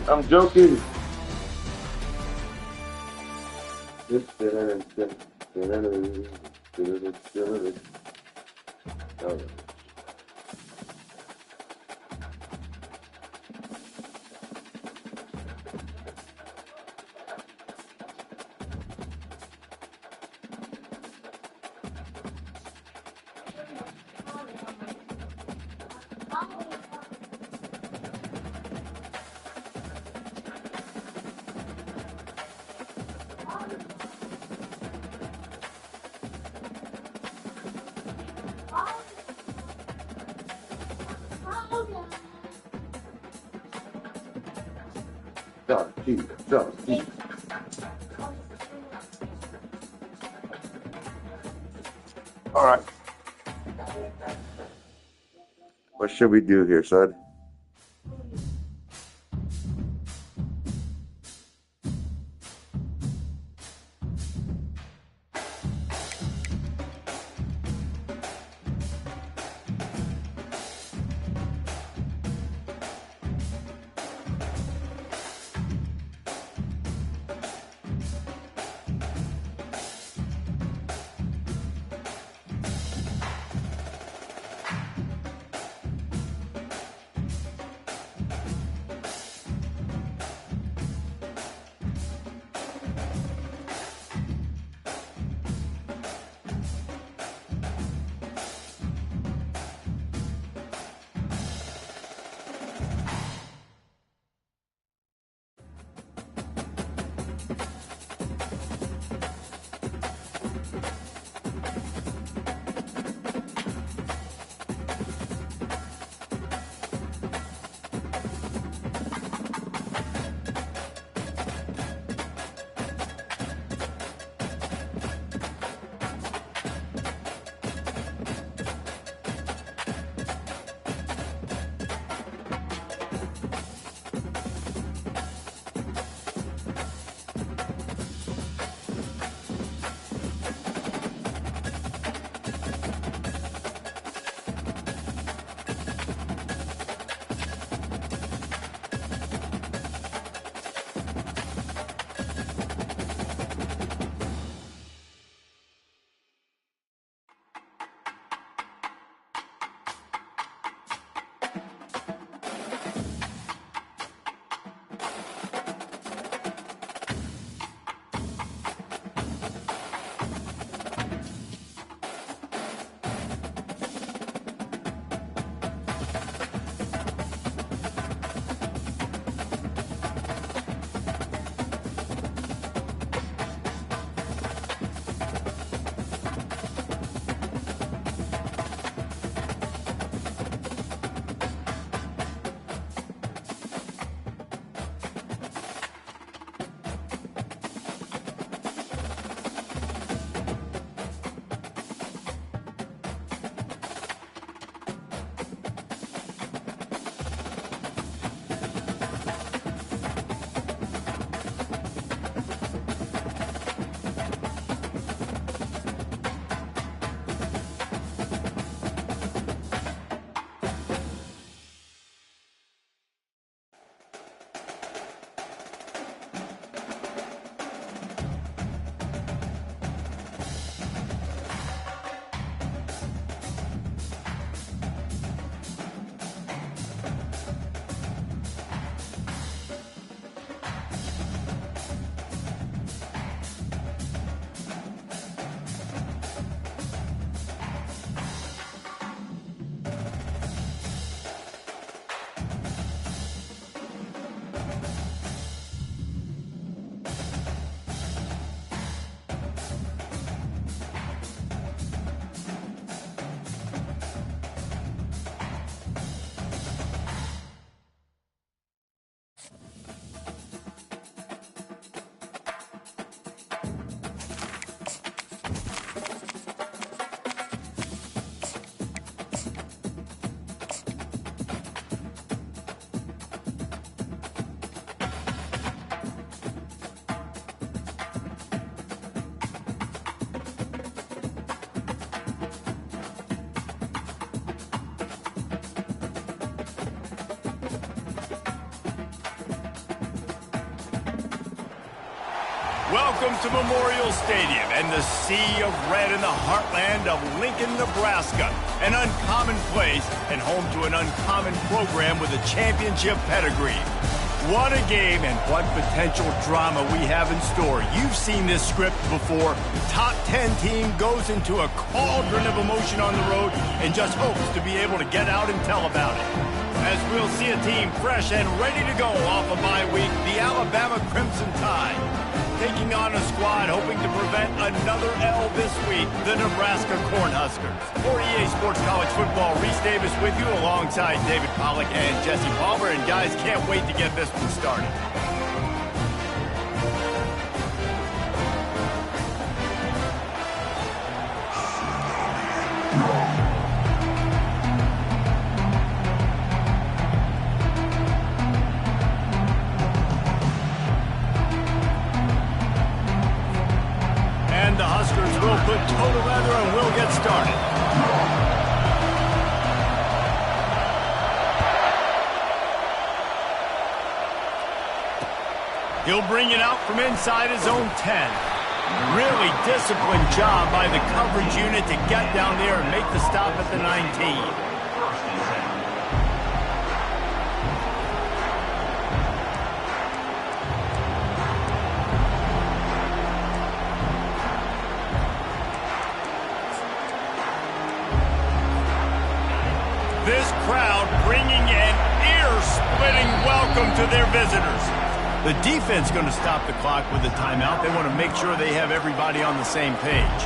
I'm joking. All right. What should we do here, son? Welcome to Memorial Stadium and the sea of red in the heartland of Lincoln, Nebraska. An uncommon place and home to an uncommon program with a championship pedigree. What a game and what potential drama we have in store. You've seen this script before. Top 10 team goes into a cauldron of emotion on the road and just hopes to be able to get out and tell about it. As we'll see a team fresh and ready to go off a bye week, the Alabama Crimson Tide. Taking on a squad hoping to prevent another L this week, the Nebraska Cornhuskers. For EA Sports College Football, Reese Davis with you alongside David Pollack and Jesse Palmer. And guys, can't wait to get this one started. The Huskers will put total leather and we'll get started. He'll bring it out from inside his own 10. Really disciplined job by the coverage unit to get down there and make the stop at the 19. This crowd bringing an ear-splitting welcome to their visitors. The defense going to stop the clock with a timeout. They want to make sure they have everybody on the same page.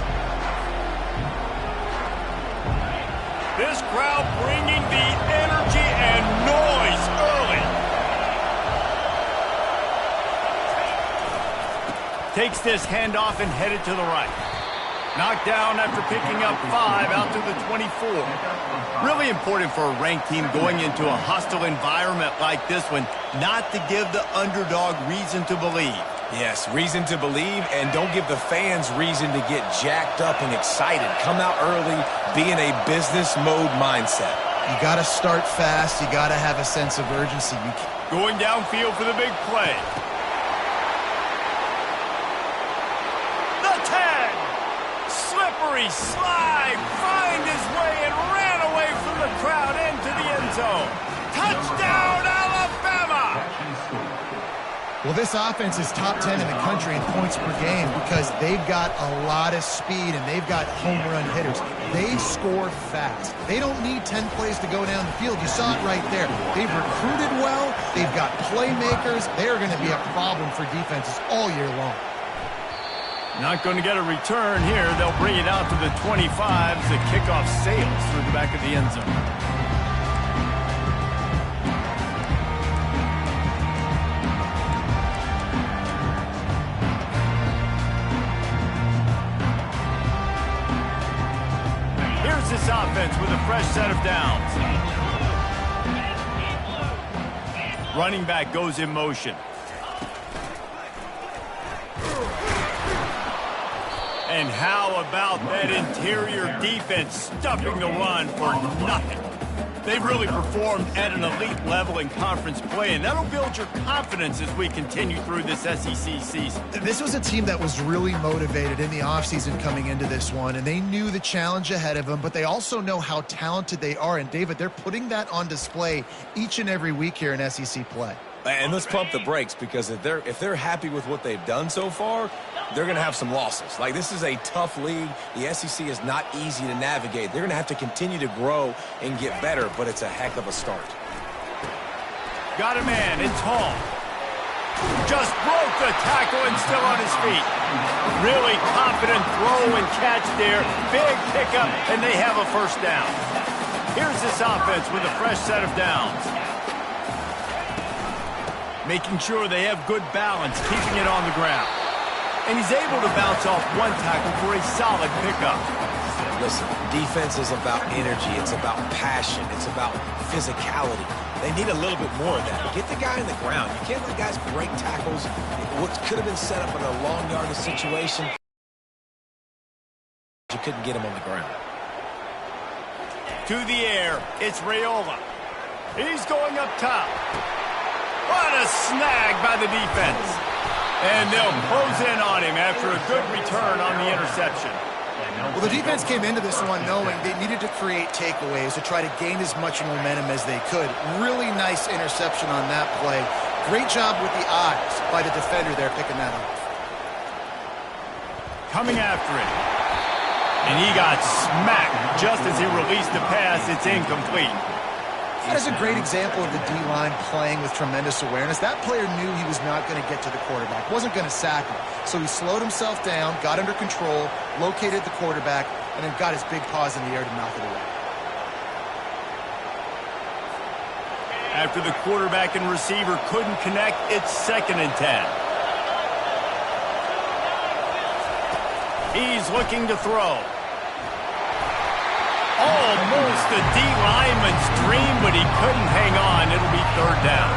This crowd bringing the energy and noise early. Takes this handoff and headed to the right. Knocked down after picking up 5 out to the 24. Really important for a ranked team going into a hostile environment like this one, not to give the underdog reason to believe. Yes, reason to believe, and don't give the fans reason to get jacked up and excited. Come out early, be in a business mode mindset. You got to start fast. You got to have a sense of urgency. Going downfield for the big play. Slide, find his way, and ran away from the crowd into the end zone. Touchdown, Alabama! Well, this offense is top 10 in the country in points per game because they've got a lot of speed and they've got home run hitters. They score fast. They don't need 10 plays to go down the field. You saw it right there. They've recruited well. They've got playmakers. They're going to be a problem for defenses all year long. Not going to get a return here. They'll bring it out to the 25 as the kickoff sails through the back of the end zone. Here's this offense with a fresh set of downs. Running back goes in motion. And how about that interior defense stuffing the run for nothing? They've really performed at an elite level in conference play, and that'll build your confidence as we continue through this SEC season. This was a team that was really motivated in the offseason coming into this one, and they knew the challenge ahead of them, but they also know how talented they are. And, David, they're putting that on display each and every week here in SEC play. And let's pump the brakes, because if they're happy with what they've done so far, they're going to have some losses. Like, this is a tough league. The SEC is not easy to navigate. They're going to have to continue to grow and get better, but it's a heck of a start. Got a man. It's Hall. Just broke the tackle and still on his feet. Really confident throw and catch there. Big pickup, and they have a first down. Here's this offense with a fresh set of downs. Making sure they have good balance, keeping it on the ground. And he's able to bounce off one tackle for a solid pickup. Listen, defense is about energy. It's about passion. It's about physicality. They need a little bit more of that. Get the guy in the ground. You can't let guys break tackles. What could have been set up in a long yardage situation, you couldn't get him on the ground. To the air, it's Raiola. He's going up top. What a snag by the defense. And they'll close in on him after a good return on the interception. Well, the defense came into this one knowing they needed to create takeaways to try to gain as much momentum as they could. Really nice interception on that play. Great job with the eyes by the defender there picking that up. Coming after it. And he got smacked just as he released the pass. It's incomplete. That is a great example of the D-line playing with tremendous awareness. That player knew he was not going to get to the quarterback, wasn't going to sack him. So he slowed himself down, got under control, located the quarterback, and then got his big paws in the air to knock it away. After the quarterback and receiver couldn't connect, it's 2nd and 10. He's looking to throw. Almost a D-lineman's dream, but he couldn't hang on. It'll be 3rd down.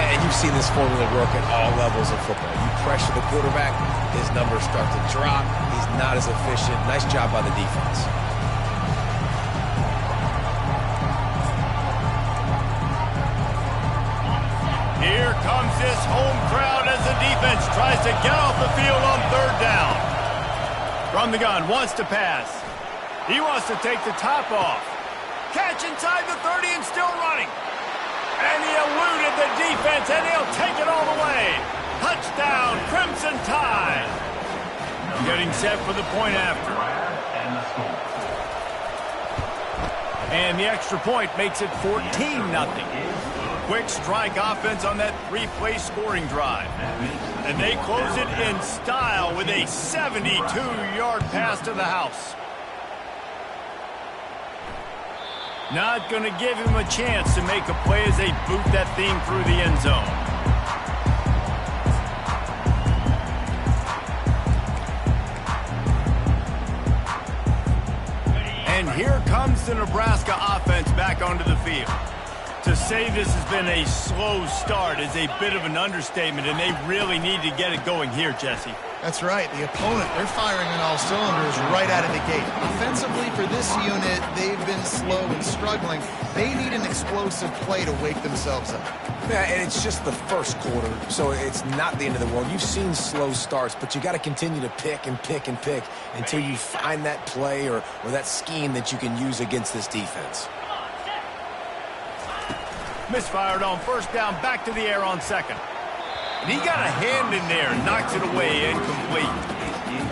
And you've seen this formula work at all levels of football. You pressure the quarterback, his numbers start to drop. He's not as efficient. Nice job by the defense. Here comes this home crowd as the defense tries to get off the field on 3rd down. From the gun, wants to pass. He wants to take the top off. Catch inside the 30 and still running. And he eluded the defense, and he'll take it all the way. Touchdown, Crimson Tide. Getting set for the point after. And the extra point makes it 14-0. Quick strike offense on that 3-play scoring drive. And they close it in style with a 72-yard pass to the house. Not going to give him a chance to make a play as they boot that thing through the end zone. And here comes the Nebraska offense back onto the field. To say this has been a slow start is a bit of an understatement, and they really need to get it going here, Jesse. That's right. The opponent, they're firing on all cylinders right out of the gate. Offensively, for this unit, they've been slow and struggling. They need an explosive play to wake themselves up. Yeah, and it's just the first quarter, so it's not the end of the world. You've seen slow starts, but you got to continue to pick and pick and pick until you find that play or that scheme that you can use against this defense. Misfired on 1st down, back to the air on 2nd. And he got a hand in there, knocks it away, incomplete.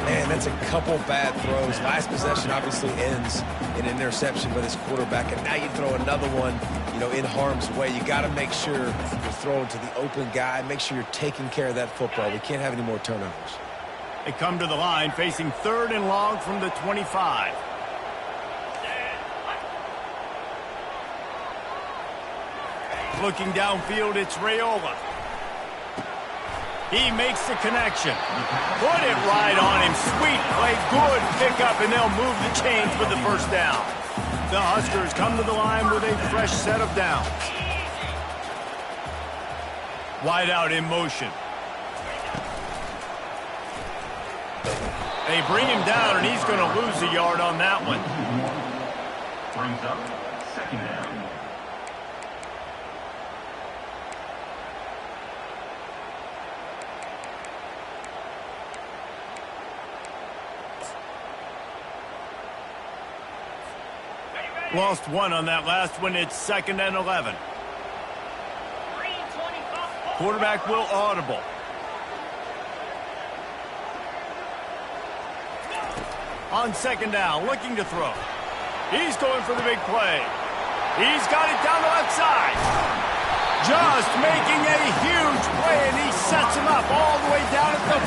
Man, that's a couple bad throws. Last possession obviously ends in an interception by this quarterback, and now you throw another one, in harm's way. You got to make sure you're throwing to the open guy. Make sure you're taking care of that football. We can't have any more turnovers. They come to the line, facing 3rd and long from the 25. Looking downfield, it's Raiola. He makes the connection. Put it right on him. Sweet play, good pickup, and they'll move the chains for the 1st down. The Huskers come to the line with a fresh set of downs. Wide out in motion. They bring him down, and he's going to lose a yard on that one. Brings up 2nd down. Lost one on that last one. It's 2nd and 11. Quarterback will audible. On 2nd down, looking to throw. He's going for the big play. He's got it down the left side. Just making a huge play, and he sets him up all the way down at the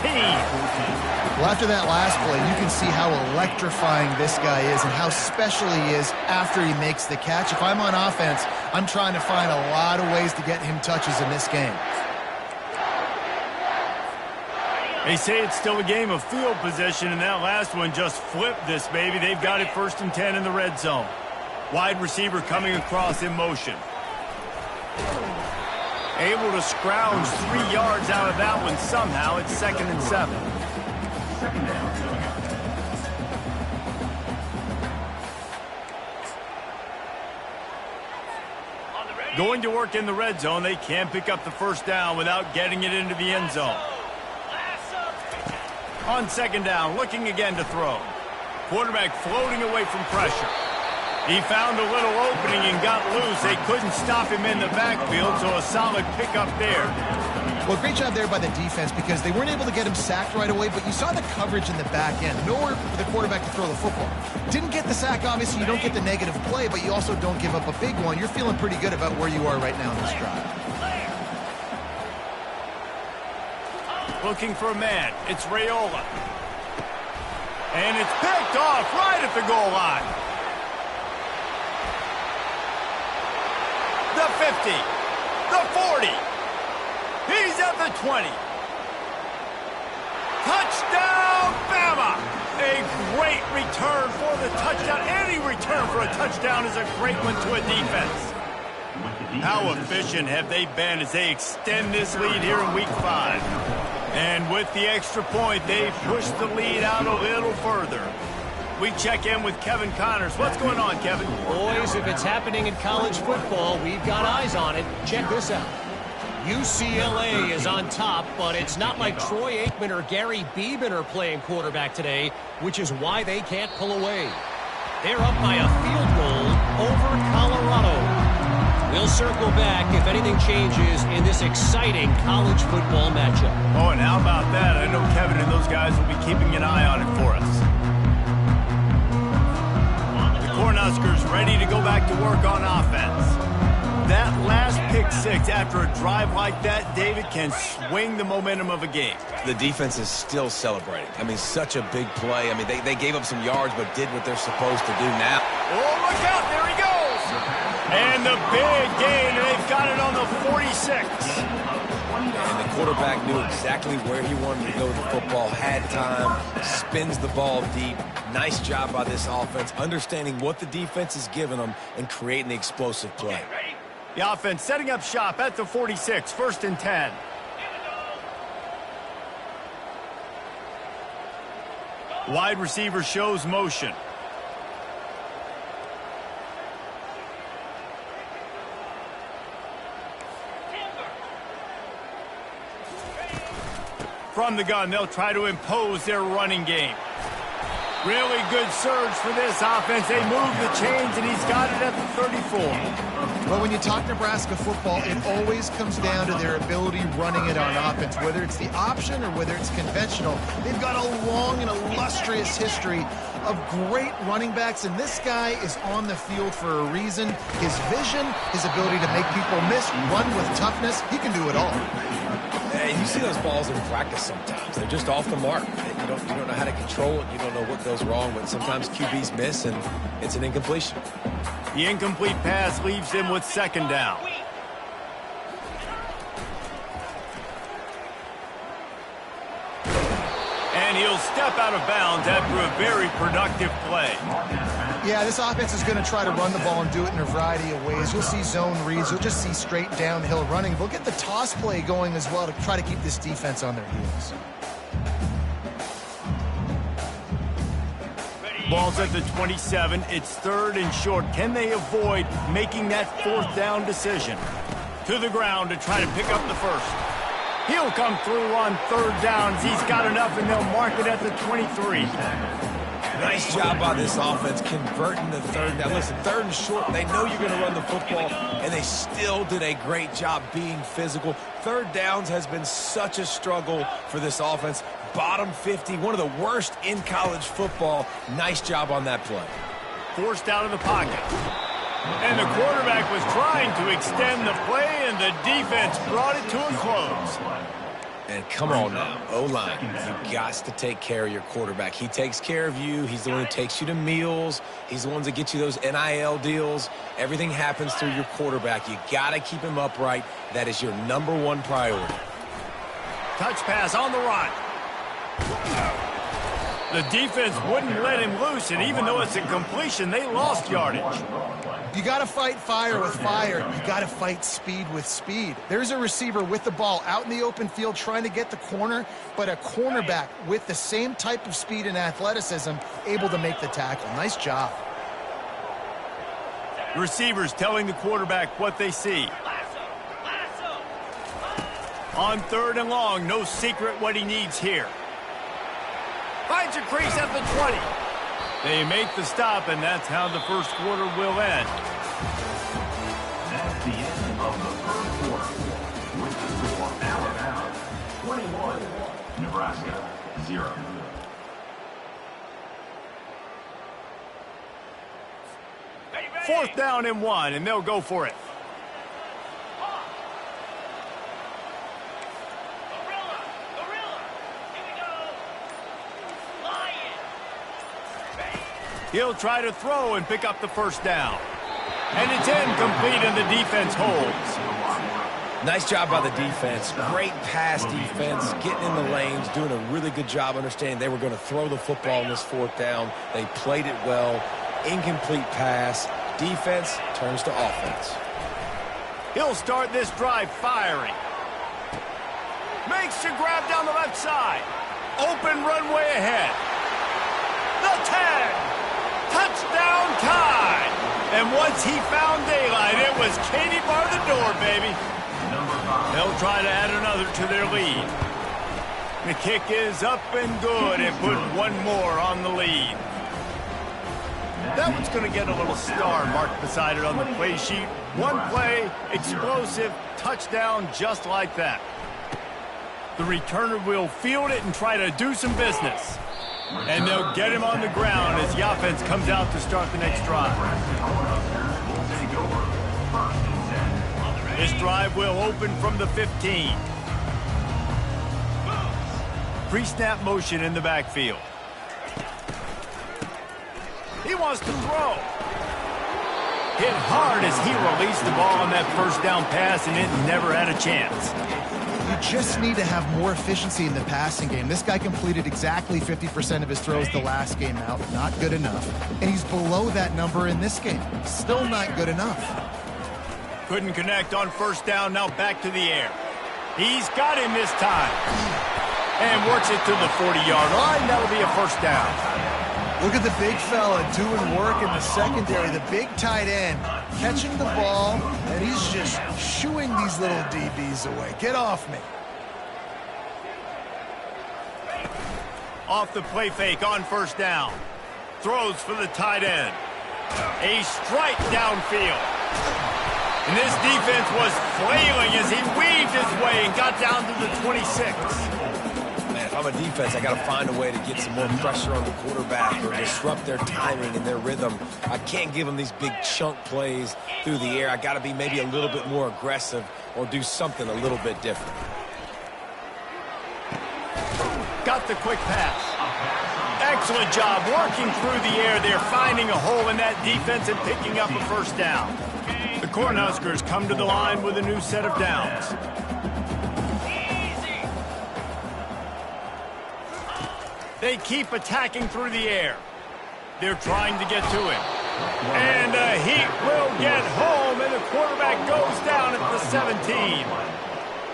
14. Well, after that last play, you can see how electrifying this guy is and how special he is after he makes the catch. If I'm on offense, I'm trying to find a lot of ways to get him touches in this game. They say it's still a game of field position, and that last one just flipped this baby. They've got it 1st and 10 in the red zone. Wide receiver coming across in motion. Able to scrounge 3 yards out of that one somehow. It's 2nd and 7. Going to work in the red zone. They can't pick up the 1st down without getting it into the end zone. On second down, looking again to throw. Quarterback floating away from pressure. He found a little opening and got loose. They couldn't stop him in the backfield, so a solid pickup there. Well, great job there by the defense because they weren't able to get him sacked right away, but you saw the coverage in the back end. Nowhere for the quarterback to throw the football. Didn't get the sack, obviously. You don't get the negative play, but you also don't give up a big one. You're feeling pretty good about where you are right now in this drive. Looking for a man. It's Raiola. And it's picked off right at the goal line. The 50. The 40. He's at the 20. Touchdown, Bama! A great return for the touchdown. Any return for a touchdown is a great one to a defense. How efficient have they been as they extend this lead here in Week 5? And with the extra point, they push the lead out a little further. We check in with Kevin Connors. What's going on, Kevin? Boys, if it's happening in college football, we've got eyes on it. Check this out. UCLA is on top, but it's not like Troy Aikman or Gary Beeman are playing quarterback today, which is why they can't pull away. They're up by a field goal over Colorado. We'll circle back if anything changes in this exciting college football matchup. Oh, and how about that? I know Kevin and those guys will be keeping an eye on it for us. The Cornhuskers ready to go back to work on offense. That last pick six after a drive like that, David, can swing the momentum of a game. The defense is still celebrating. I mean, such a big play. I mean, they gave up some yards but did what they're supposed to do now. Oh, look out. There he goes. And the big gain, and they've got it on the 46. And the quarterback knew exactly where he wanted to go with the football, had time, spins the ball deep. Nice job by this offense, understanding what the defense is giving them and creating the explosive play. The offense setting up shop at the 46, 1st and 10. Wide receiver shows motion. From the gun, they'll try to impose their running game. Really good surge for this offense. They move the chains, and he's got it at the 34. Well, when you talk Nebraska football, it always comes down to their ability running it on offense, whether it's the option or whether it's conventional. They've got a long and illustrious history of great running backs, and this guy is on the field for a reason. His vision, his ability to make people miss, run with toughness, he can do it all. And you see those balls in practice sometimes. They're just off the mark. You don't know how to control it. You don't know what goes wrong, but sometimes QBs miss, and it's an incompletion. The incomplete pass leaves him with 2nd down. And he'll step out of bounds after a very productive play. Yeah, this offense is going to try to run the ball and do it in a variety of ways. You'll see zone reads. You'll just see straight downhill running. They'll get the toss play going as well to try to keep this defense on their heels. Ball's at the 27. It's 3rd and short. Can they avoid making that 4th down decision? To the ground to try to pick up the first. He'll come through on 3rd downs. He's got enough, and they'll mark it at the 23. Nice job by this offense converting the 3rd down. Listen, 3rd and short, they know you're going to run the football, and they still did a great job being physical. 3rd downs has been such a struggle for this offense. Bottom 50, one of the worst in college football. Nice job on that play. Forced out of the pocket. And the quarterback was trying to extend the play, and the defense brought it to a close. And come on now, O-line, you got to take care of your quarterback. He takes care of you. He's the one who takes you to meals. He's the one that gets you those NIL deals. Everything happens through your quarterback. You got to keep him upright. That is your #1 priority. Touch pass on the run. The defense wouldn't let him loose, and even though it's a completion, they lost yardage. You got to fight fire with fire. You got to fight speed with speed. There's a receiver with the ball out in the open field trying to get the corner, but a cornerback with the same type of speed and athleticism able to make the tackle. Nice job. The receivers telling the quarterback what they see. On 3rd and long, no secret what he needs here. Finds a crease at the 20. They make the stop, and that's how the first quarter will end. That's the end of the first quarter. With the score, Alabama 21, Nebraska 0. Fourth down and 1, and they'll go for it. He'll try to throw and pick up the first down. And it's incomplete, and the defense holds. Nice job by the defense. Great pass defense, getting in the lanes, doing a really good job understanding they were going to throw the football in this fourth down. They played it well. Incomplete pass. Defense turns to offense. He'll start this drive firing. Makes the grab down the left side. Open runway ahead. The 10. Touchdown Tide. And once he found daylight, it was Katie bar the door, baby. They'll try to add another to their lead. The kick is up and good and put one more on the lead. That one's going to get a little star marked beside it on the play sheet. One play, explosive, touchdown just like that. The returner will field it and try to do some business. And they'll get him on the ground as the offense comes out to start the next drive. This drive will open from the 15. Pre-snap motion in the backfield. He wants to throw. Hit hard as he released the ball on that first down pass, and it never had a chance. You just need to have more efficiency in the passing game. This guy completed exactly 50% of his throws the last game out. Not good enough. And he's below that number in this game. Still not good enough. Couldn't connect on first down, now back to the air. He's got him this time. And works it to the 40-yard line. That'll be a first down. Look at the big fella doing work in the secondary. The big tight end catching the ball, and he's just shooing these little DBs away. Get off me. Off the play fake on first down. Throws for the tight end. A strike downfield. And this defense was flailing as he weaved his way and got down to the 26. If I'm a defense, I got to find a way to get some more pressure on the quarterback or disrupt their timing and their rhythm. I can't give them these big chunk plays through the air. I got to be maybe a little bit more aggressive or do something a little bit different. Got the quick pass. Excellent job working through the air there, finding a hole in that defense and picking up a first down. The Cornhuskers come to the line with a new set of downs. They keep attacking through the air. They're trying to get to him. And the Heat will get home, and the quarterback goes down at the 17.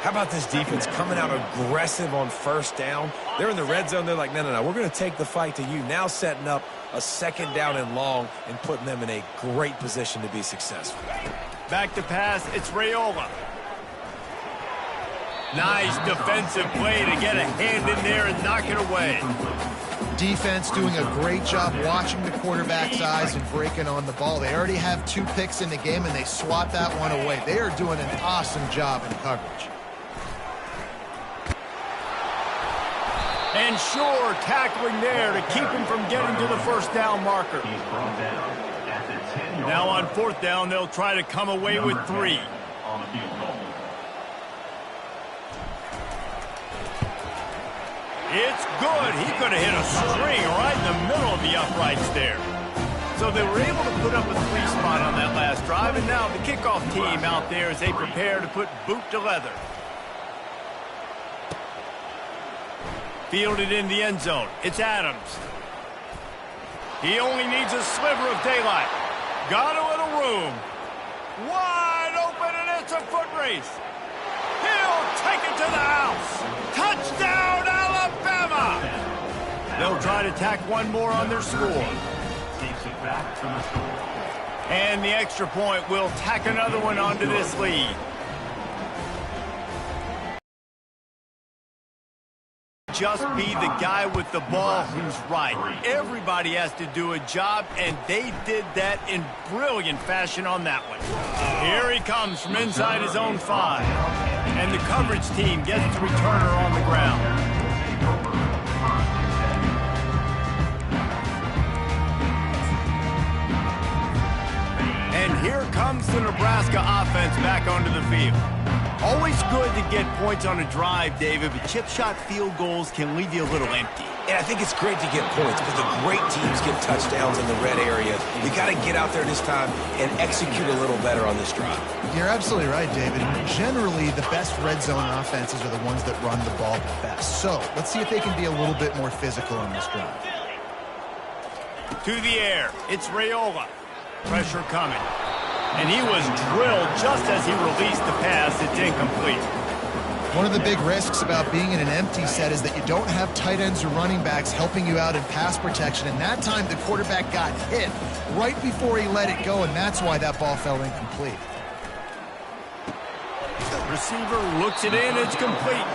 How about this defense coming out aggressive on first down? They're in the red zone. They're like, no, we're going to take the fight to you. Now setting up a second down and long and putting them in a great position to be successful. Back to pass, it's Raiola. Nice defensive play to get a hand in there and knock it away. Defense doing a great job watching the quarterback's eyes and breaking on the ball. They already have 2 picks in the game, and they swat that one away. They are doing an awesome job in coverage. And sure, tackling there to keep him from getting to the first down marker. Now on fourth down, they'll try to come away with 3. It's good. He could have hit a string right in the middle of the uprights there. So they were able to put up a 3 spot on that last drive, and now the kickoff team out there as they prepare to put boot to leather. Fielded in the end zone. It's Adams. He only needs a sliver of daylight. Got a little room. Wide open, and it's a foot race. He'll take it to the house. Touchdown, Alabama! They'll try to tack one more on their score. And the extra point will tack another one onto this lead. just be the guy with the ball who's right. Everybody has to do a job, and they did that in brilliant fashion on that one. Here he comes from inside his own 5. And the coverage team gets the returner on the ground. And here comes the Nebraska offense back onto the field. Always good to get points on a drive, David, but chip shot field goals can leave you a little empty. And I think it's great to get points, but the great teams get touchdowns in the red area. You got to get out there this time and execute a little better on this drive. You're absolutely right, David. Generally, the best red zone offenses are the ones that run the ball the best. So let's see if they can be a little bit more physical on this drive. To the air, it's Raiola. Pressure coming. And he was drilled just as he released the pass. It's incomplete. One of the big risks about being in an empty set is that you don't have tight ends or running backs helping you out in pass protection. And that time, the quarterback got hit right before he let it go, and that's why that ball fell incomplete. Receiver looks it in. It's complete.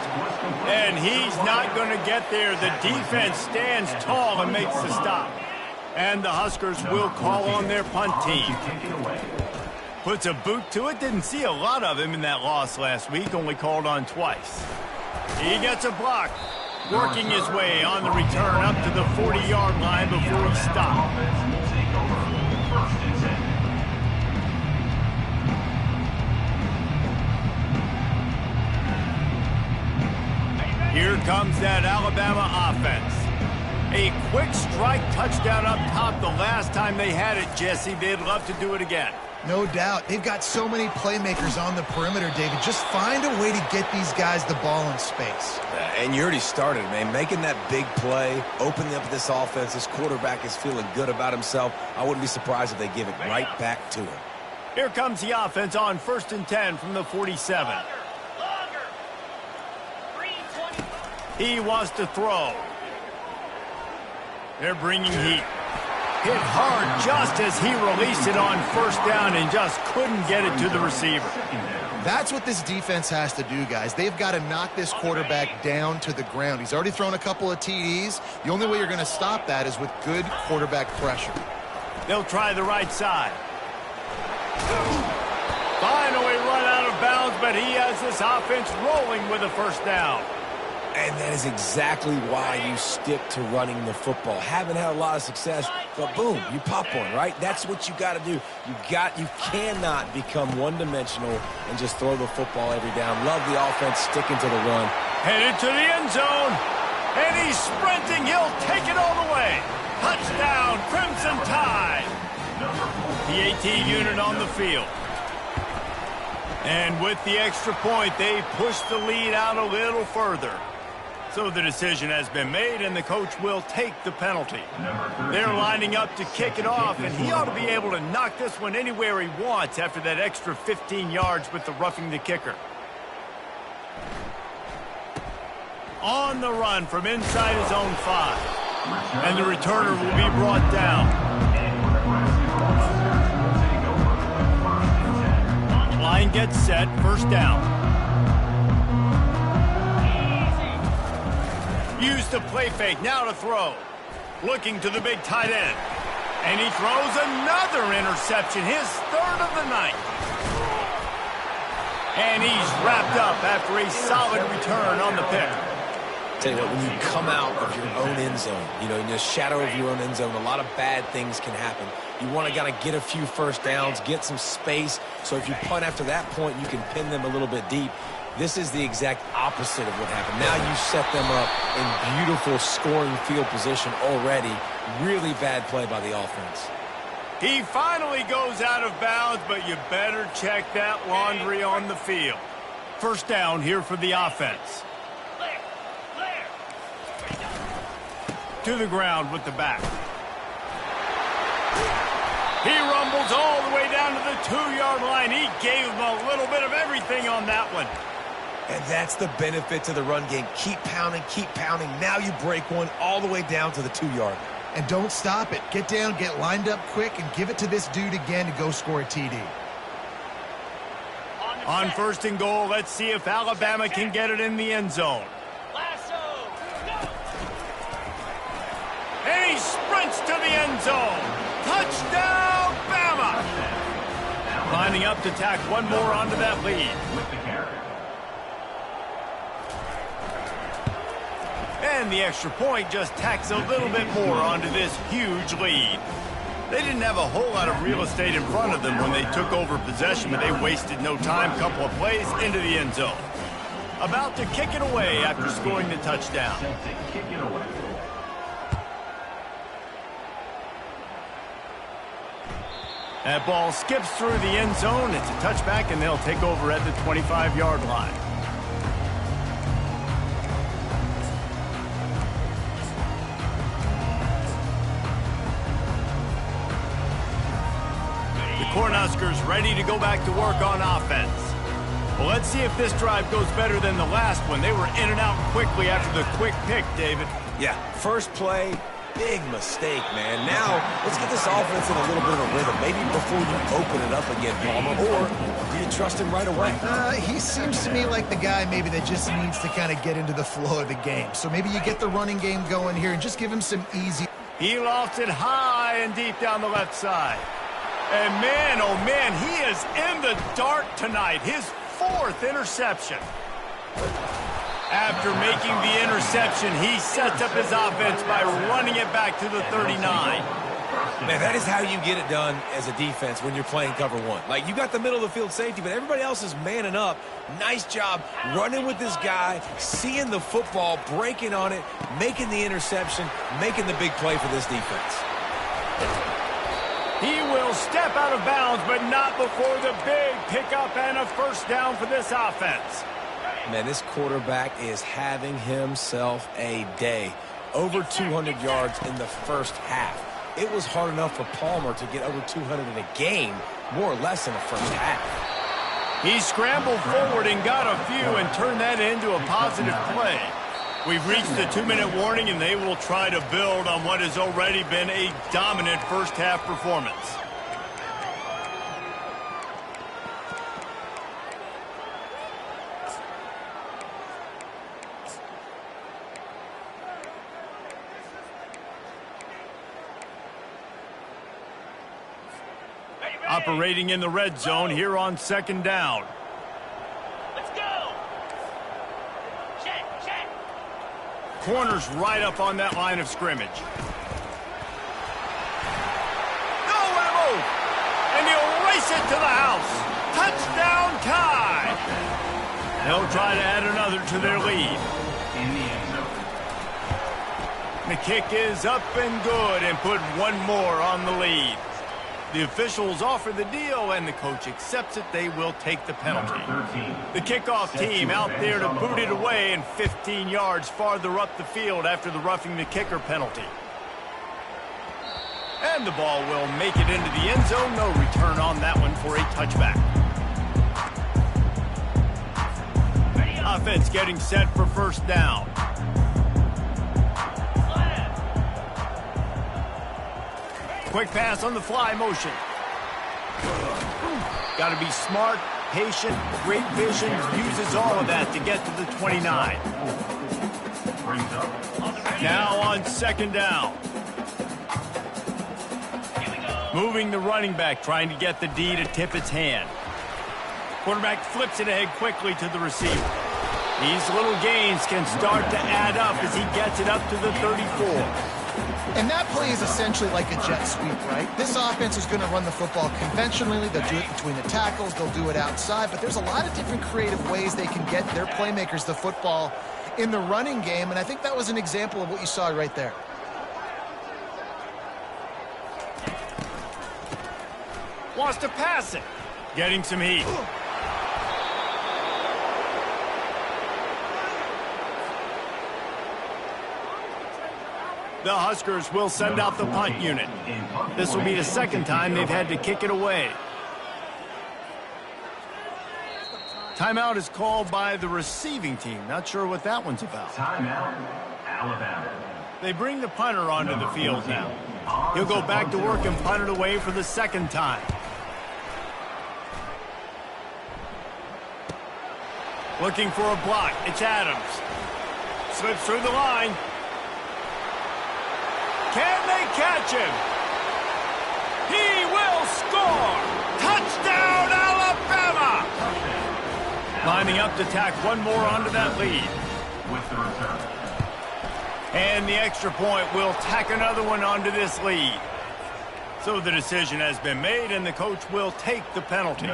And he's not going to get there. The defense stands tall and makes the stop. And the Huskers will call on their punt team. Puts a boot to it. Didn't see a lot of him in that loss last week. Only called on twice. He gets a block. Working his way on the return up to the 40-yard line before he stopped. Here comes that Alabama offense. A quick strike touchdown up top the last time they had it, Jesse. They'd love to do it again. No doubt. They've got so many playmakers on the perimeter, David. Just find a way to get these guys the ball in space. And you already started, man. Making that big play, opening up this offense. This quarterback is feeling good about himself. I wouldn't be surprised if they give it right back to him. Here comes the offense on 1st and 10 from the 47. He wants to throw. They're bringing heat. Hit hard just as he released it on 1st down and just couldn't get it to the receiver. That's what this defense has to do, guys. They've got to knock this quarterback down to the ground. He's already thrown a couple of TDs. The only way you're going to stop that is with good quarterback pressure. They'll try the right side. Finally run out of bounds, but he has this offense rolling with a 1st down. And that is exactly why you stick to running the football. Haven't had a lot of success, but boom, you pop one, right? That's what you got to do. You cannot become one-dimensional and just throw the football every down. Love the offense sticking to the run. Headed to the end zone, and he's sprinting. He'll take it all the way. Touchdown, Crimson Tide. The AT unit on the field. And with the extra point, they push the lead out a little further. So the decision has been made, and the coach will take the penalty. They're lining up to kick it off, and he ought to be able to knock this one anywhere he wants after that extra 15 yards with the roughing the kicker. On the run from inside his own 5. And the returner will be brought down. Line gets set, 1st down. Use the play fake, now to throw. Looking to the big tight end. And he throws another interception, his 3rd of the night. And he's wrapped up after a solid return on the pick. Tell you what, when you come out of your own end zone, in the shadow of your own end zone, a lot of bad things can happen. You want to kind of get a few 1st downs, get some space, so if you punt after that point, you can pin them a little bit deep. This is the exact opposite of what happened. Now you set them up in beautiful scoring field position already. Really bad play by the offense. He finally goes out of bounds, but you better check that laundry on the field. 1st down here for the offense. To the ground with the back. He rumbles all the way down to the 2-yard line. He gave him a little bit of everything on that one. And that's the benefit to the run game. Keep pounding, keep pounding. Now you break one all the way down to the 2-yard line. And don't stop it. Get down, get lined up quick, and give it to this dude again to go score a TD. On 1st and goal, let's see if Alabama can get it in the end zone. end zone. Touchdown, Bama! Lining up to tack one more onto that lead. With the carry. And the extra point just tacks a little bit more onto this huge lead. They didn't have a whole lot of real estate in front of them when they took over possession, but they wasted no time. Couple of plays into the end zone. About to kick it away after scoring the touchdown. Set to kick it away. That ball skips through the end zone. It's a touchback, and they'll take over at the 25-yard line. The Cornhuskers ready to go back to work on offense. Well, let's see if this drive goes better than the last one. They were in and out quickly after the quick pick, David. Yeah, first play, big mistake, man. Now, let's get this offense in a little bit of a rhythm. Maybe before you open it up again, Palmer, or do you trust him right away? He seems to me like the guy maybe that just needs to kind of get into the flow of the game. So maybe you get the running game going here and just give him some easy. He lofts it high and deep down the left side. And man, oh man, he is in the dark tonight. His 4th interception. After making the interception, he sets up his offense by running it back to the 39. Man, that is how you get it done as a defense when you're playing cover one. Like, you got the middle of the field safety, but everybody else is manning up. Nice job running with this guy, seeing the football, breaking on it, making the interception, making the big play for this defense. He will step out of bounds, but not before the big pickup and a first down for this offense. Man, this quarterback is having himself a day. Over 200 yards in the first half. It was hard enough for Palmer to get over 200 in a game, more or less in the first half. He scrambled forward and got a few and turned that into a positive play. We've reached the 2-minute warning, and they will try to build on what has already been a dominant first-half performance. Operating in the red zone here on 2nd down. Let's go. Check, check. Corners right up on that line of scrimmage. Nowhere to move. And he'll race it to the house. Touchdown tie. They'll try to add another to their lead. In the end zone. The kick is up and good and put one more on the lead. The officials offer the deal, and the coach accepts it. They will take the penalty. The kickoff team out there to boot it away and 15 yards farther up the field after the roughing the kicker penalty. And the ball will make it into the end zone. No return on that one for a touchback. Offense getting set for first down. Quick pass on the fly motion. Got to be smart, patient, great vision, uses all of that to get to the 29. Now on 2nd down. Moving the running back, trying to get the D to tip its hand. Quarterback flips it ahead quickly to the receiver. These little gains can start to add up as he gets it up to the 34. And that play is essentially like a jet sweep, right? This offense is going to run the football conventionally. They'll do it between the tackles. They'll do it outside. But there's a lot of different creative ways they can get their playmakers the football in the running game. And I think that was an example of what you saw right there. Wants to pass it. Getting some heat. The Huskers will send out the punt unit. This will be the 2nd time they've had to kick it away. Timeout is called by the receiving team. Not sure what that one's about. Timeout, Alabama. They bring the punter onto the field now. He'll go back to work and punt it away for the 2nd time. Looking for a block. It's Adams. Slips through the line. Can they catch him? He will score! Touchdown, Alabama! Lining up to tack one more onto that lead. With the return. And the extra point will tack another one onto this lead. So the decision has been made, and the coach will take the penalty.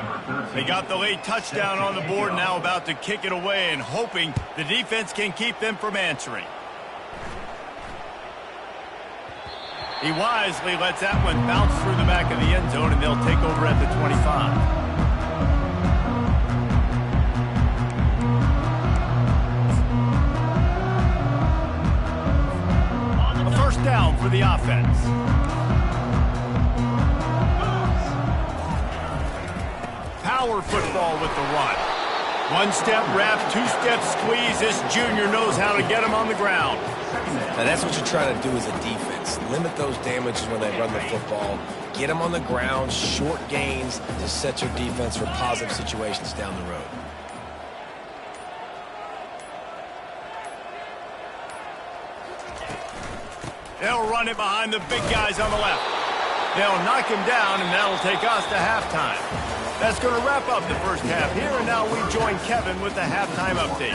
They got the late touchdown on the board, now about to kick it away and hoping the defense can keep them from answering. He wisely lets that one bounce through the back of the end zone, and they'll take over at the 25. First down for the offense. Power football with the run. One step wrap, two step squeeze. This junior knows how to get him on the ground. Now that's what you're trying to do as a defense. Limit those damages when they run the football. Get them on the ground, short gains to set your defense for positive situations down the road. They'll run it behind the big guys on the left. They'll knock him down, and that'll take us to halftime. That's going to wrap up the first half here, and now we join Kevin with the halftime update.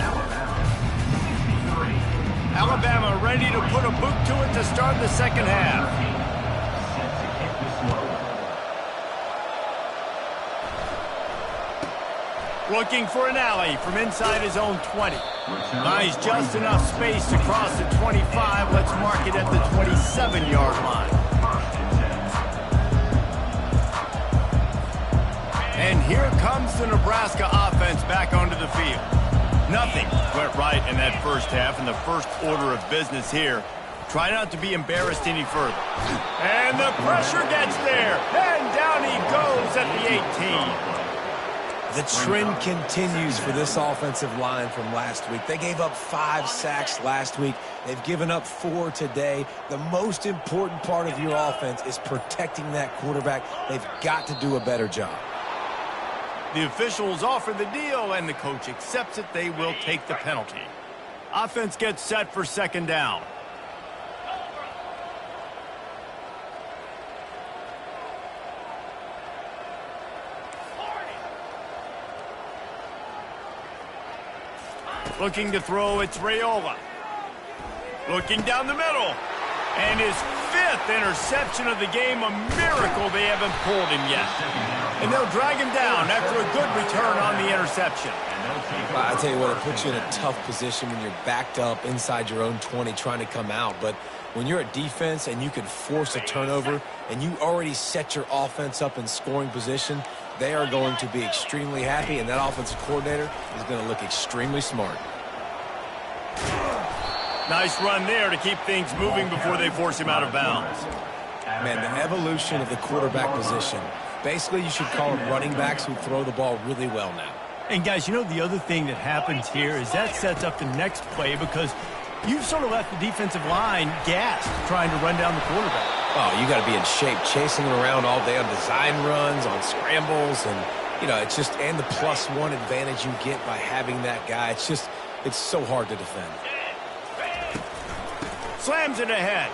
Alabama ready to put a boot to it to start the second half. Looking for an alley from inside his own 20. Buys just enough space to cross the 25. Let's mark it at the 27-yard line. And here comes the Nebraska offense back onto the field. Nothing went right in that first half, and the first order of business here. Try not to be embarrassed any further. And the pressure gets there. And down he goes at the 18. The trend continues for this offensive line from last week. They gave up 5 sacks last week. They've given up 4 today. The most important part of your offense is protecting that quarterback. They've got to do a better job. The officials offer the deal, and the coach accepts it. They will take the penalty. Offense gets set for second down. Looking to throw, it's Raiola. Looking down the middle. And his 5th interception of the game. A miracle they haven't pulled him yet. And they'll drag him down after a good return on the interception. I tell you what, it puts you in a tough position when you're backed up inside your own 20 trying to come out. But when you're a defense and you can force a turnover and you already set your offense up in scoring position, they are going to be extremely happy, and that offensive coordinator is going to look extremely smart. Nice run there to keep things moving before they force him out of bounds. Man, the evolution of the quarterback position. Basically, you should call them running backs who throw the ball really well now. And guys, you know the other thing that happens here is that sets up the next play because you've sort of left the defensive line gassed trying to run down the quarterback. Oh, you got to be in shape, chasing him around all day on design runs, on scrambles, and, you know, it's just, and the +1 advantage you get by having that guy. It's just, it's so hard to defend. Slams it ahead.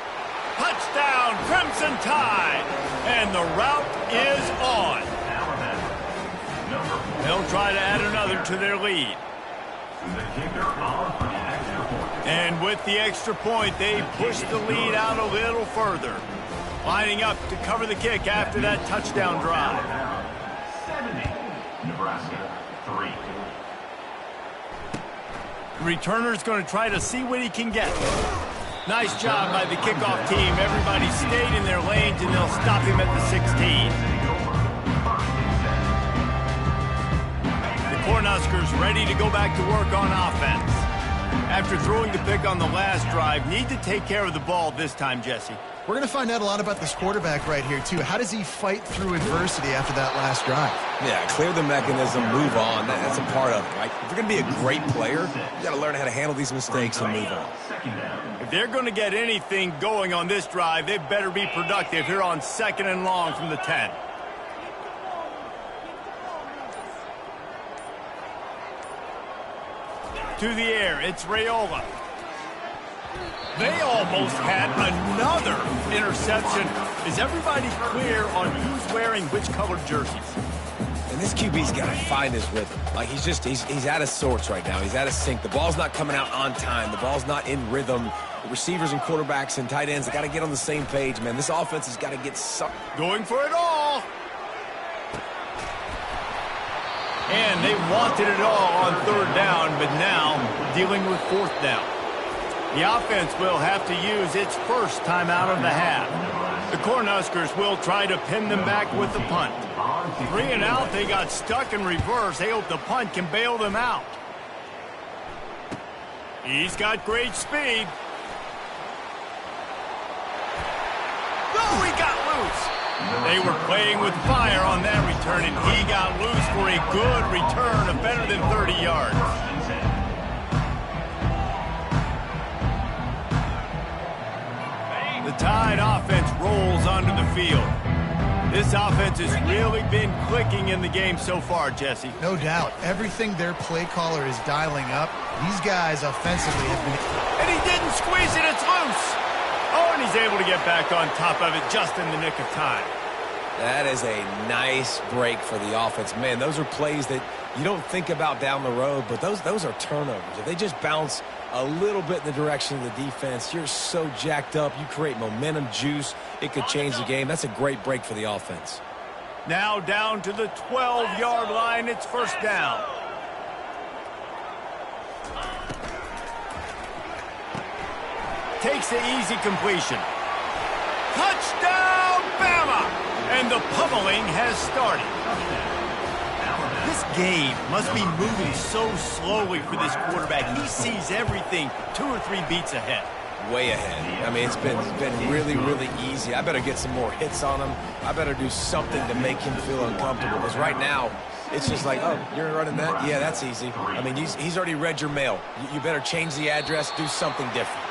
Touchdown, Crimson Tide. And the route is on. They'll try to add another to their lead. And with the extra point, they push the lead out a little further. Lining up to cover the kick after that touchdown drive. 70. Nebraska, 3. The returner's going to try to see what he can get. Nice job by the kickoff team. Everybody stayed in their lanes, and they'll stop him at the 16. The Cornhuskers ready to go back to work on offense. After throwing the pick on the last drive, need to take care of the ball this time, Jesse. We're going to find out a lot about this quarterback right here, too. How does he fight through adversity after that last drive? Yeah, clear the mechanism, move on. That's a part of it, right? If you're going to be a great player, you got to learn how to handle these mistakes and move on. If they're going to get anything going on this drive, they better be productive here on 2nd and long from the 10. To the air, it's Raiola. They almost had another interception. Is everybody clear on who's wearing which colored jerseys? And this QB's got to find his rhythm. Like, he's out of sorts right now. He's out of sync. The ball's not coming out on time. The ball's not in rhythm. The receivers and quarterbacks and tight ends, they got to get on the same page, man. This offense has got to get something. Going for it all. And they wanted it all on third down, but now dealing with fourth down. The offense will have to use its first timeout of the half. The Cornhuskers will try to pin them back with the punt. 3 and out, they got stuck in reverse. They hope the punt can bail them out. He's got great speed. Oh, he got loose. They were playing with fire on that return, and he got loose for a good return of better than 30 yards. The Tide offense rolls onto the field. This offense has really been clicking in the game so far, Jesse. No doubt. Everything their play caller is dialing up, these guys offensively have been... And he didn't squeeze it. It's loose. Oh, and he's able to get back on top of it just in the nick of time. That is a nice break for the offense. Man, those are plays that you don't think about down the road, but those are turnovers. If they just bounce a little bit in the direction of the defense, you're so jacked up. You create momentum, juice. It could change the game. That's a great break for the offense. Now down to the 12-yard line. It's first down. Takes the easy completion. Touchdown, Bama! And the pummeling has started. This game must be moving so slowly for this quarterback. He sees everything 2 or 3 beats ahead. Way ahead. I mean, it's been really, really easy. I better get some more hits on him. I better do something to make him feel uncomfortable. Because right now, it's just like, oh, you're running that? Yeah, that's easy. I mean, he's already read your mail. You better change the address, do something different.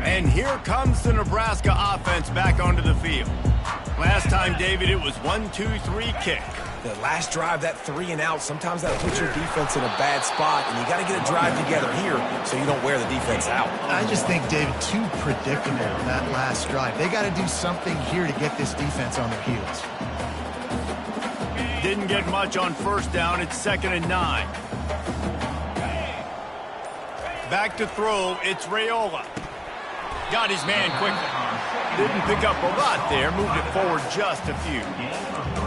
And here comes the Nebraska offense back onto the field. Last time, David, it was 1-2-3 kick. The last drive, that 3 and out, sometimes that'll put your defense in a bad spot, and you got to get a drive together here so you don't wear the defense out. I just think, David, too predictable that last drive. They got to do something here to get this defense on their heels. Didn't get much on first down. It's 2nd and 9. Back to throw. It's Raiola. Got his man quickly. Didn't pick up a lot there. Moved it forward just a few.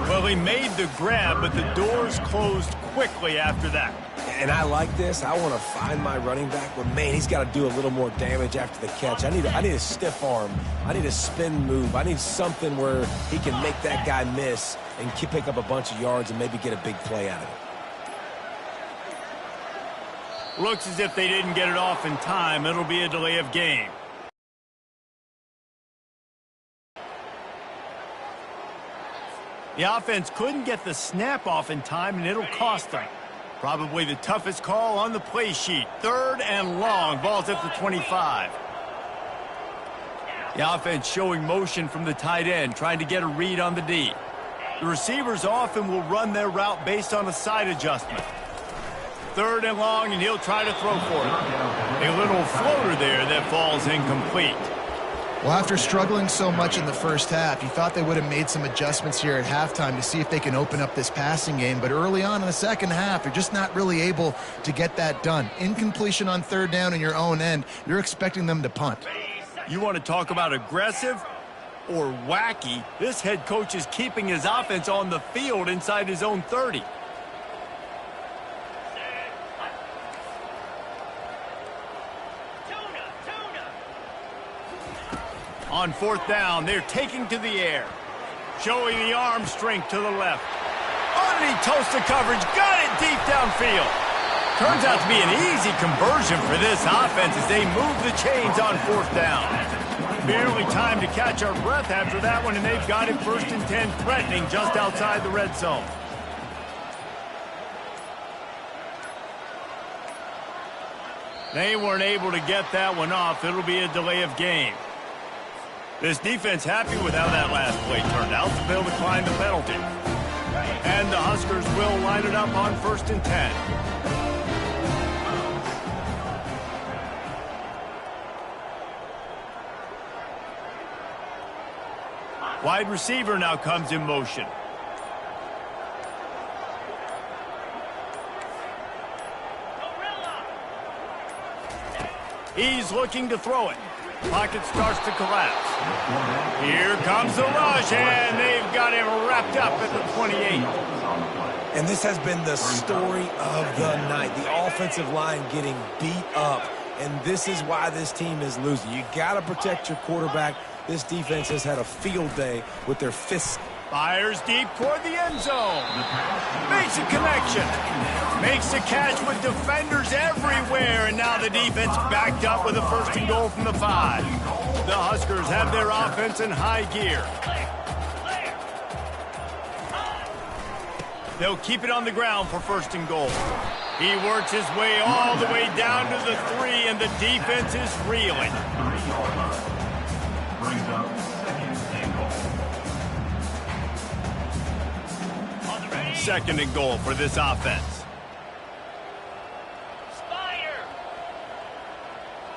Well, he made the grab, but the doors closed quickly after that. And I like this. I want to find my running back, but, man, he's got to do a little more damage after the catch. I need a stiff arm. I need a spin move. I need something where he can make that guy miss and pick up a bunch of yards and maybe get a big play out of it. Looks as if they didn't get it off in time. It'll be a delay of game. The offense couldn't get the snap off in time, and it'll cost them. Probably the toughest call on the play sheet. 3rd and long. Ball's at the 25. The offense showing motion from the tight end, trying to get a read on the D. The receivers often will run their route based on a side adjustment. 3rd and long, and he'll try to throw for it. A little floater there that falls incomplete. Well, after struggling so much in the first half, you thought they would have made some adjustments here at halftime to see if they can open up this passing game. But early on in the second half, they're just not really able to get that done. Incompletion on 3rd down in your own end, you're expecting them to punt. You want to talk about aggressive or wacky? This head coach is keeping his offense on the field inside his own 30. On 4th down, they're taking to the air. Showing the arm strength to the left. Underneath toast to coverage. Got it deep downfield. Turns out to be an easy conversion for this offense as they move the chains on 4th down. Barely time to catch our breath after that one, and they've got it 1st and 10, threatening just outside the red zone. They weren't able to get that one off. It'll be a delay of game. This defense happy with how that last play turned out, so they'll decline the penalty. And the Huskers will line it up on 1st and 10. Wide receiver now comes in motion. He's looking to throw it. Pocket starts to collapse. Here comes the rush, and they've got him wrapped up at the 28. And this has been the story of the night. The offensive line getting beat up, and this is why this team is losing. You got to protect your quarterback. This defense has had a field day with their fists. Fires deep toward the end zone. Makes a connection. Makes a catch with defenders everywhere. And now the defense backed up with a 1st and goal from the 5. The Huskers have their offense in high gear. They'll keep it on the ground for 1st and goal. He works his way all the way down to the 3, and the defense is reeling. Brings up 2nd and goal. 2nd and goal for this offense. Fire!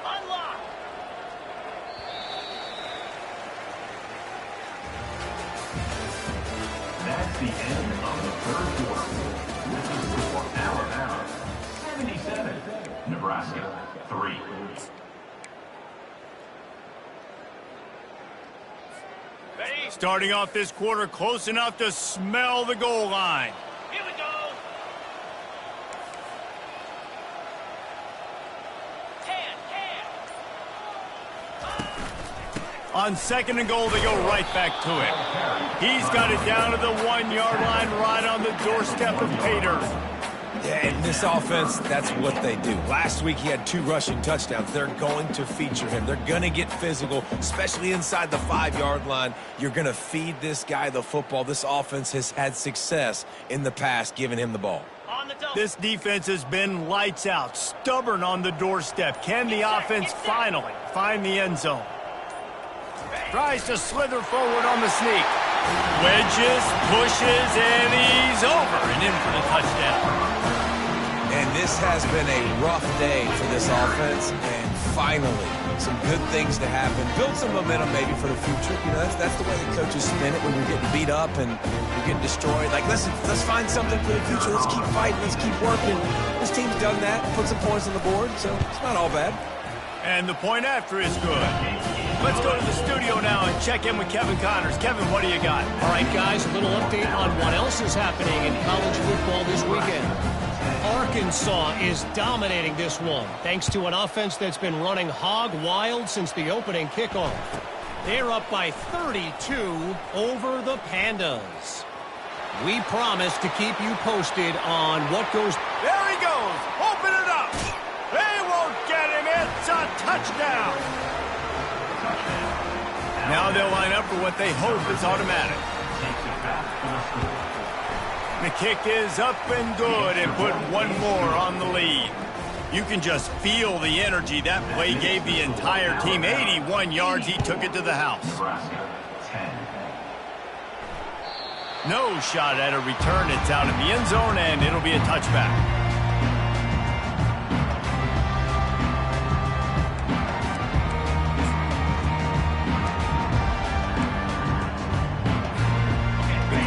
Unlock! That's the end of the 3rd quarter. This is for Alabama 77, Nebraska 3. Starting off this quarter close enough to smell the goal line. Here we go! 10. On 2nd and goal, they go right back to it. He's got it down to the 1-yard line, right on the doorstep of Pater. Yeah, and this offense, that's what they do. Last week, he had 2 rushing touchdowns. They're going to feature him. They're going to get physical, especially inside the 5-yard line. You're going to feed this guy the football. This offense has had success in the past giving him the ball. On the double. This defense has been lights out, stubborn on the doorstep. Can the offense finally find the end zone? Tries to slither forward on the sneak. Wedges, pushes, and he's over and in for the touchdown. And this has been a rough day for this offense, and finally, some good things to happen. Build some momentum maybe for the future. You know, that's the way the coaches spin it when you're getting beat up and you're getting destroyed. Like, listen, let's find something for the future. Let's keep fighting. Let's keep working. This team's done that, put some points on the board, so it's not all bad. And the point after is good. Let's go to the studio now and check in with Kevin Connors. Kevin, what do you got? All right, guys, a little update on what else is happening in college football this weekend. Arkansas is dominating this one, thanks to an offense that's been running hog wild since the opening kickoff. They're up by 32 over the Pandas. We promise to keep you posted on what goes. There he goes. Open it up. They won't get him. It's a touchdown. Now they'll line up for what they hope is automatic. The kick is up and good and put one more on the lead. You can just feel the energy that play gave the entire team. 81 yards, he took it to the house. Nebraska 10. No shot at a return. It's out in the end zone, and it'll be a touchback.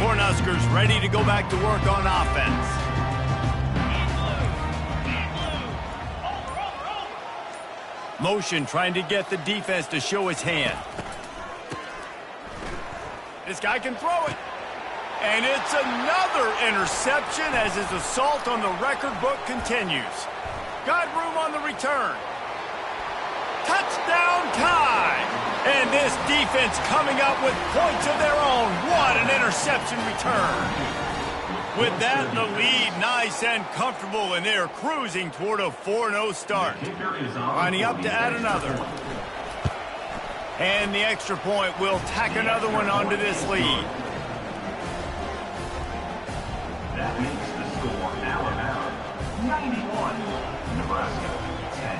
Cornhuskers ready to go back to work on offense. Motion trying to get the defense to show his hand. This guy can throw it. And it's another interception as his assault on the record book continues. Got room on the return. Touchdown time! And this defense coming up with points of their own. What an interception return. With that, the lead nice and comfortable, and they're cruising toward a 4-0 start. Lining up to add another. And the extra point will tack another one onto this lead. That makes the score Alabama 91, Nebraska 10.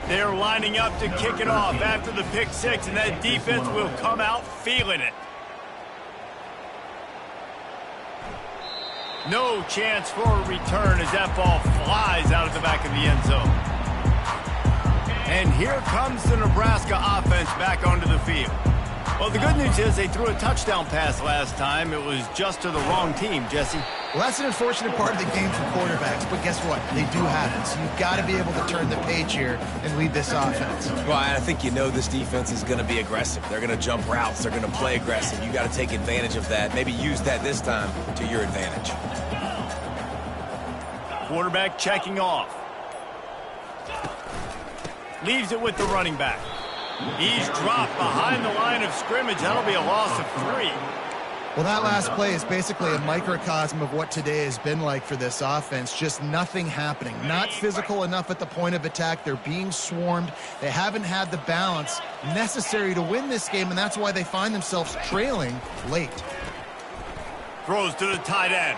They're lining up to kick it off after the pick six, and that defense will come out feeling it. No chance for a return as that ball flies out of the back of the end zone. And here comes the Nebraska offense back onto the field. Well, the good news is they threw a touchdown pass last time. It was just to the wrong team, Jesse. Well, that's an unfortunate part of the game for quarterbacks, but guess what? They do have it, so you've got to be able to turn the page here and lead this offense. Well, I think you know this defense is going to be aggressive. They're going to jump routes. They're going to play aggressive. You got to take advantage of that. Maybe use that this time to your advantage. Quarterback checking off. Leaves it with the running back. He's dropped behind the line of scrimmage. That'll be a loss of 3. Well, that last play is basically a microcosm of what today has been like for this offense. Just nothing happening. Not physical enough at the point of attack. They're being swarmed. They haven't had the balance necessary to win this game, and that's why they find themselves trailing late. Throws to the tight end.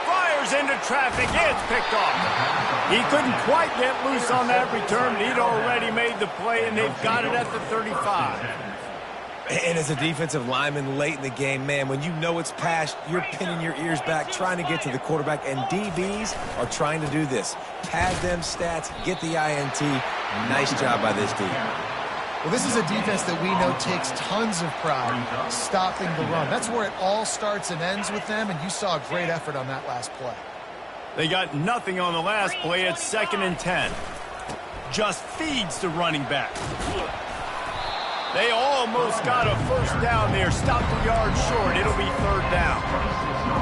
Fires into traffic. It's picked off. He couldn't quite get loose on that return. He'd already made the play, and they've got it at the 35. And as a defensive lineman late in the game, man, when you know it's past, you're pinning your ears back, trying to get to the quarterback, and DBs are trying to do this. Pad them stats, get the INT. Nice job by this team. Well, this is a defense that we know takes tons of pride stopping the run. That's where it all starts and ends with them, and you saw a great effort on that last play. They got nothing on the last play. It's 2nd and 10. Just feeds the running back. They almost got a first down there. Stopped a yard short. It'll be 3rd down.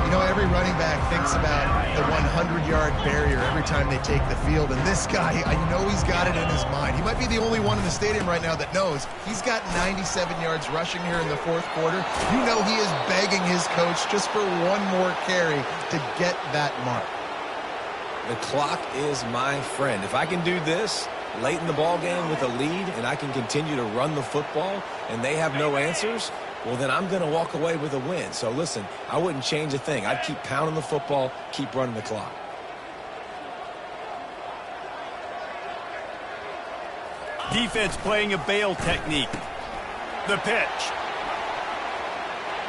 You know, every running back thinks about the 100-yard barrier every time they take the field. And this guy, I know he's got it in his mind. He might be the only one in the stadium right now that knows he's got 97 yards rushing here in the 4th quarter. You know he is begging his coach just for one more carry to get that mark. The clock is my friend. If I can do this late in the ball game with a lead and I can continue to run the football and they have no answers, well, then I'm going to walk away with a win. So, listen, I wouldn't change a thing. I'd keep pounding the football, keep running the clock. Defense playing a bail technique. The pitch.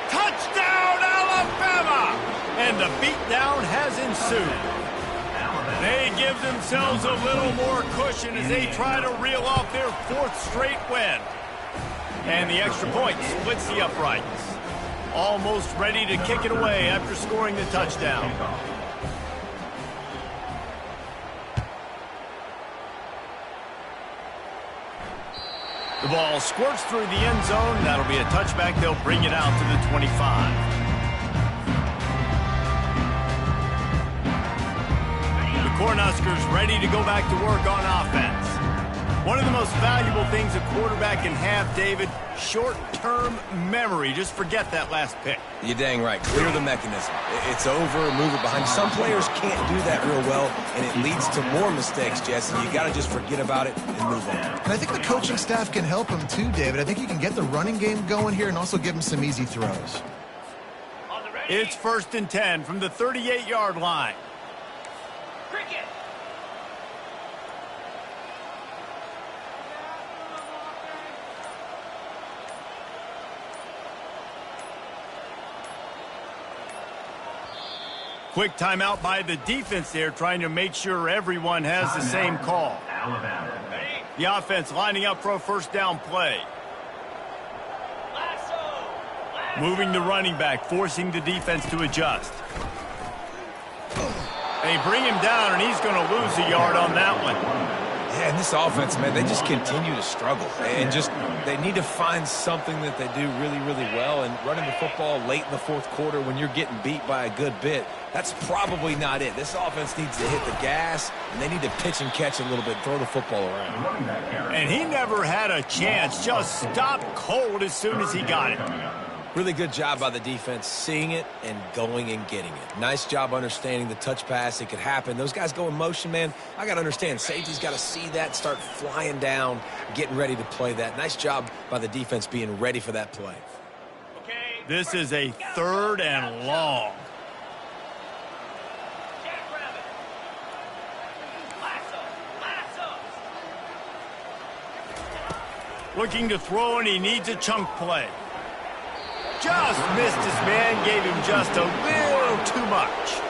Touchdown, Alabama! And the beatdown has ensued. They give themselves a little more cushion as they try to reel off their 4th straight win. And the extra point splits the uprights. Almost ready to kick it away after scoring the touchdown. The ball squirts through the end zone. That'll be a touchback. They'll bring it out to the 25. Cornhuskers ready to go back to work on offense. One of the most valuable things a quarterback can have, David, short-term memory. Just forget that last pick. You're dang right. Clear the mechanism. It's over, move it behind. Some players can't do that real well, and it leads to more mistakes, Jesse. You got to just forget about it and move on. And I think the coaching staff can help him too, David. I think you can get the running game going here and also give him some easy throws. It's 1st and 10 from the 38-yard line. Cricket. Quick timeout by the defense there, trying to make sure everyone has the same call. The offense lining up for a 1st down play. Moving the running back, forcing the defense to adjust. They bring him down, and he's going to lose a yard on that one. Yeah, and this offense, man, they just continue to struggle. And just, they need to find something that they do really, really well. And running the football late in the 4th quarter when you're getting beat by a good bit, that's probably not it. This offense needs to hit the gas, and they need to pitch and catch a little bit, throw the football around. And he never had a chance, just stopped cold as soon as he got it. Really good job by the defense seeing it and going and getting it. Nice job understanding the touch pass. It could happen. Those guys go in motion, man. I got to understand. Safety's got to see that, start flying down, getting ready to play that. Nice job by the defense being ready for that play. This is a 3rd and long. Looking to throw, and he needs a chunk play. Just missed his man, gave him just a little too much.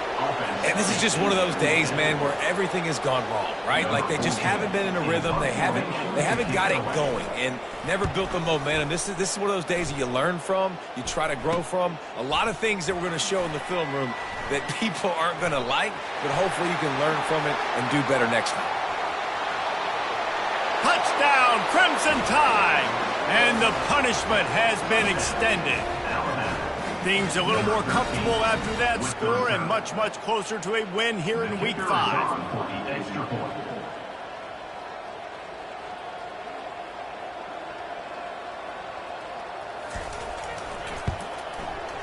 And this is just one of those days, man, where everything has gone wrong, right? Like they just haven't been in a rhythm. They haven't got it going and never built the momentum. This is one of those days that you learn from, you try to grow from. A lot of things that we're going to show in the film room that people aren't going to like, but hopefully you can learn from it and do better next time. Touchdown, Crimson Tide! And the punishment has been extended. Things a little more comfortable after that score and much, much closer to a win here in Week 5.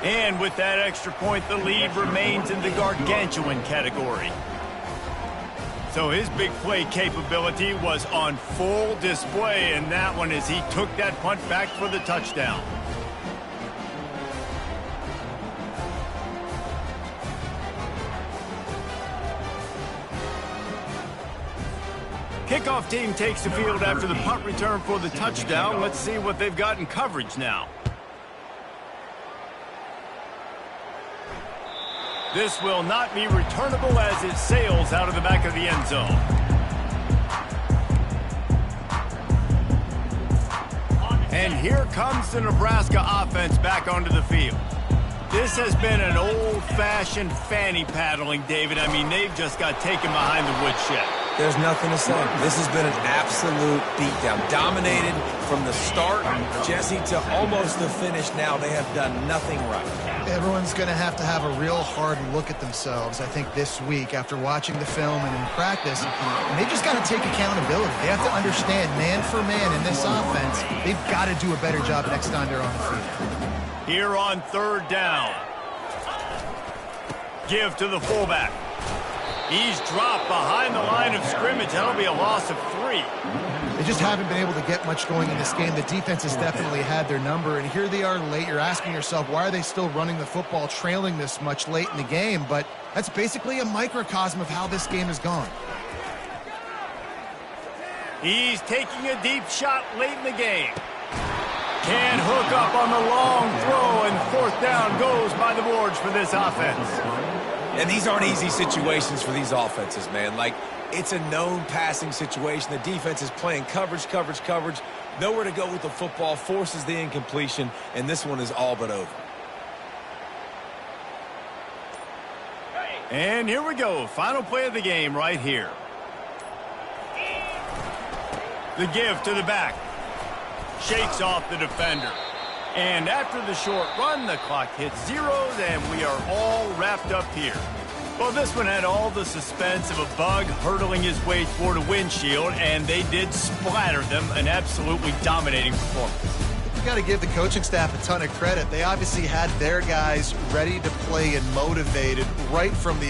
And with that extra point, the lead remains in the gargantuan category. So his big play capability was on full display in that one as he took that punt back for the touchdown. Kickoff team takes the field after the punt return for the touchdown. Let's see what they've got in coverage now. This will not be returnable as it sails out of the back of the end zone. And here comes the Nebraska offense back onto the field. This has been an old-fashioned fanny paddling, David. I mean, they've just got taken behind the woodshed. There's nothing to say. This has been an absolute beatdown. Dominated from the start, Jesse, to almost the finish now. They have done nothing right. Everyone's going to have a real hard look at themselves, I think, this week after watching the film and in practice. And they just got to take accountability. They have to understand, man for man in this offense, they've got to do a better job next time they're on the field. Here on third down. Give to the fullback. He's dropped behind the line of scrimmage. That'll be a loss of 3. They just haven't been able to get much going in this game. The defense has definitely had their number, and here they are late. You're asking yourself, why are they still running the football, trailing this much late in the game? But that's basically a microcosm of how this game has gone. He's taking a deep shot late in the game. Can't hook up on the long throw, and fourth down goes by the boards for this offense. And these aren't easy situations for these offenses, man. Like, it's a known passing situation. The defense is playing coverage. Nowhere to go with the football, forces the incompletion, and this one is all but over. And here we go. Final play of the game right here. The give to the back. Shakes off the defender. And after the short run, the clock hits zeros, and we are all wrapped up here. Well, this one had all the suspense of a bug hurtling his way toward a windshield, and they did splatter them. An absolutely dominating performance. We've got to give the coaching staff a ton of credit. They obviously had their guys ready to play and motivated right from the